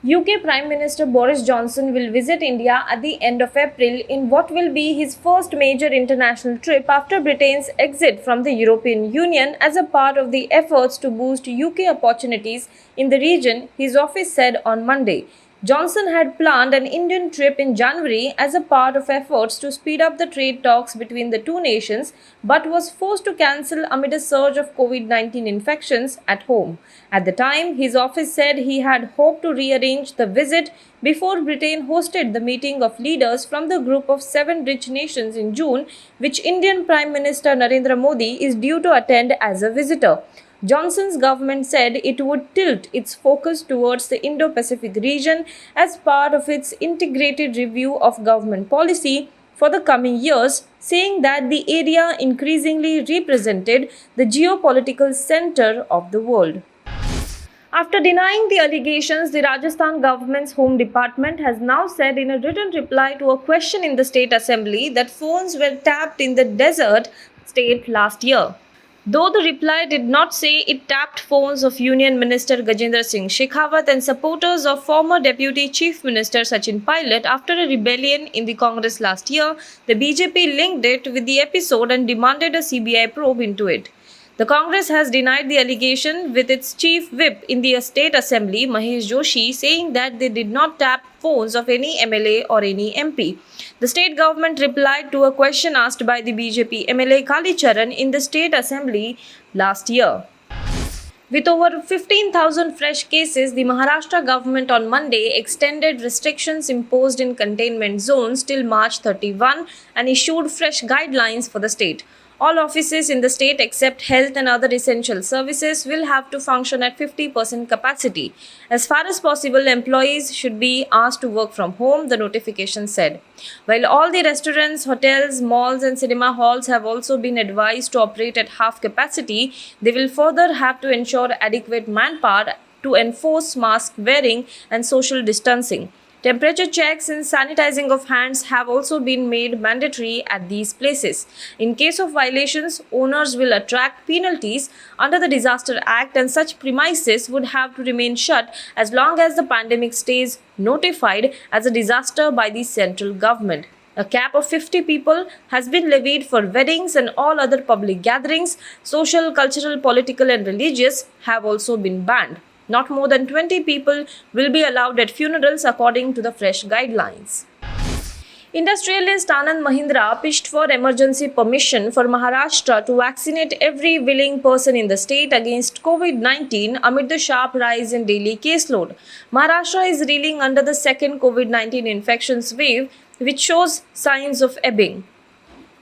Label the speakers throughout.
Speaker 1: UK Prime Minister Boris Johnson will visit India at the end of April in what will be his first major international trip after Britain's exit from the European Union as a part of the efforts to boost UK opportunities in the region, his office said on Monday. Johnson had planned an Indian trip in January as a part of efforts to speed up the trade talks between the two nations, but was forced to cancel amid a surge of COVID 19 infections at home. At the time, his office said he had hoped to rearrange the visit before Britain hosted the meeting of leaders from the group of seven rich nations in June, which Indian Prime Minister Narendra Modi is due to attend as a visitor. Johnson's government said it would tilt its focus towards the Indo Pacific region as part of its integrated review of government policy for the coming years, saying that the area increasingly represented the geopolitical center of the world. After denying the allegations, the Rajasthan government's Home Department has now said in a written reply to a question in the State Assembly that phones were tapped in the desert state last year. Though the reply did not say it tapped phones of Union Minister Gajendra Singh Shekhawat and supporters of former Deputy Chief Minister Sachin Pilot after a rebellion in the Congress last year, the BJP linked it with the episode and demanded a CBI probe into it. The Congress has denied the allegation with its chief whip in the State Assembly, Mahesh Joshi, saying that they did not tap phones of any MLA or any MP. The state government replied to a question asked by the BJP MLA Kali Charan in the State Assembly last year. With over 15,000 fresh cases, the Maharashtra government on Monday extended restrictions imposed in containment zones till March 31 and issued fresh guidelines for the state. All offices in the state except health and other essential services will have to function at 50% capacity. As far as possible, employees should be asked to work from home, the notification said. While all the restaurants, hotels, malls and cinema halls have also been advised to operate at half capacity, they will further have to ensure adequate manpower to enforce mask wearing and social distancing. Temperature checks and sanitizing of hands have also been made mandatory at these places. In case of violations, owners will attract penalties under the Disaster Act, and such premises would have to remain shut as long as the pandemic stays notified as a disaster by the central government. A cap of 50 people has been levied for weddings and all other public gatherings. Social, cultural, political, and religious have also been banned. Not more than 20 people will be allowed at funerals according to the fresh guidelines. Industrialist Anand Mahindra pitched for emergency permission for Maharashtra to vaccinate every willing person in the state against COVID-19 amid the sharp rise in daily caseload. Maharashtra is reeling under the second COVID-19 infections wave, which shows signs of ebbing.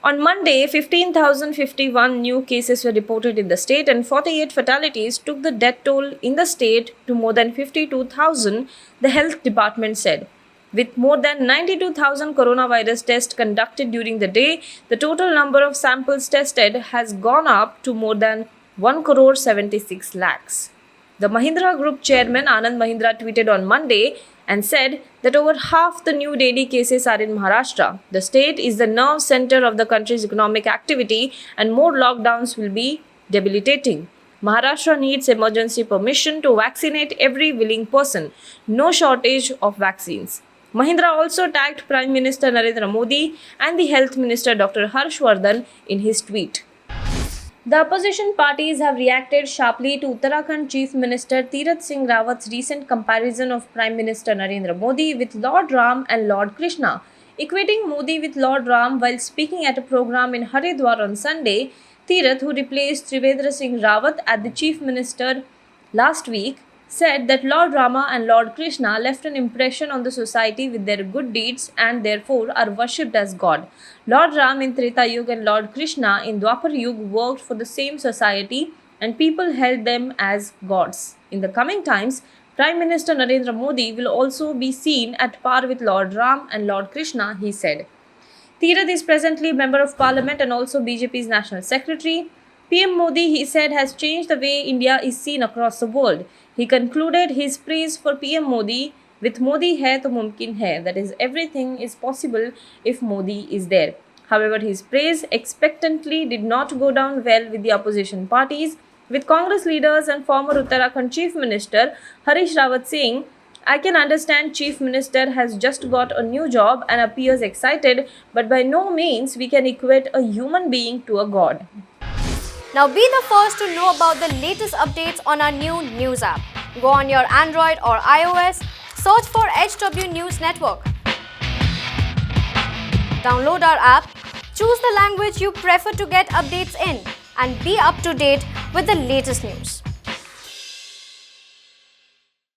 Speaker 1: On Monday, 15,051 new cases were reported in the state and 48 fatalities took the death toll in the state to more than 52,000, the health department said. With more than 92,000 coronavirus tests conducted during the day, the total number of samples tested has gone up to more than 1 crore 76 lakhs. The Mahindra Group chairman Anand Mahindra tweeted on Monday and said that over half the new daily cases are in Maharashtra. The state is the nerve center of the country's economic activity and more lockdowns will be debilitating. Maharashtra needs emergency permission to vaccinate every willing person. No shortage of vaccines. Mahindra also tagged Prime Minister Narendra Modi and the Health Minister Dr. Harshvardhan in his tweet. The opposition parties have reacted sharply to Uttarakhand Chief Minister Tirath Singh Rawat's recent comparison of Prime Minister Narendra Modi with Lord Ram and Lord Krishna. Equating Modi with Lord Ram while speaking at a program in Haridwar on Sunday, Tirath, who replaced Trivendra Singh Rawat as the Chief Minister last week, said that Lord Rama and Lord Krishna left an impression on the society with their good deeds and therefore are worshipped as God. Lord Ram in Treta Yuga and Lord Krishna in Dwapar Yuga worked for the same society and people held them as gods. In the coming times, Prime Minister Narendra Modi will also be seen at par with Lord Ram and Lord Krishna, he said. Tirath is presently Member of Parliament and also BJP's National Secretary. PM Modi, he said, has changed the way India is seen across the world. He concluded his praise for PM Modi with Modi hai to mumkin hai, that is, everything is possible if Modi is there. However, his praise expectantly did not go down well with the opposition parties, with Congress leaders and former Uttarakhand Chief Minister Harish Rawat saying I can understand Chief Minister has just got a new job and appears excited, but by no means we can equate a human being to a god.
Speaker 2: Now be the first to know about the latest updates on our new news app. Go on your Android or iOS, search for HW News Network. Download our app, choose the language you prefer to get updates in, and be up to date with the latest news.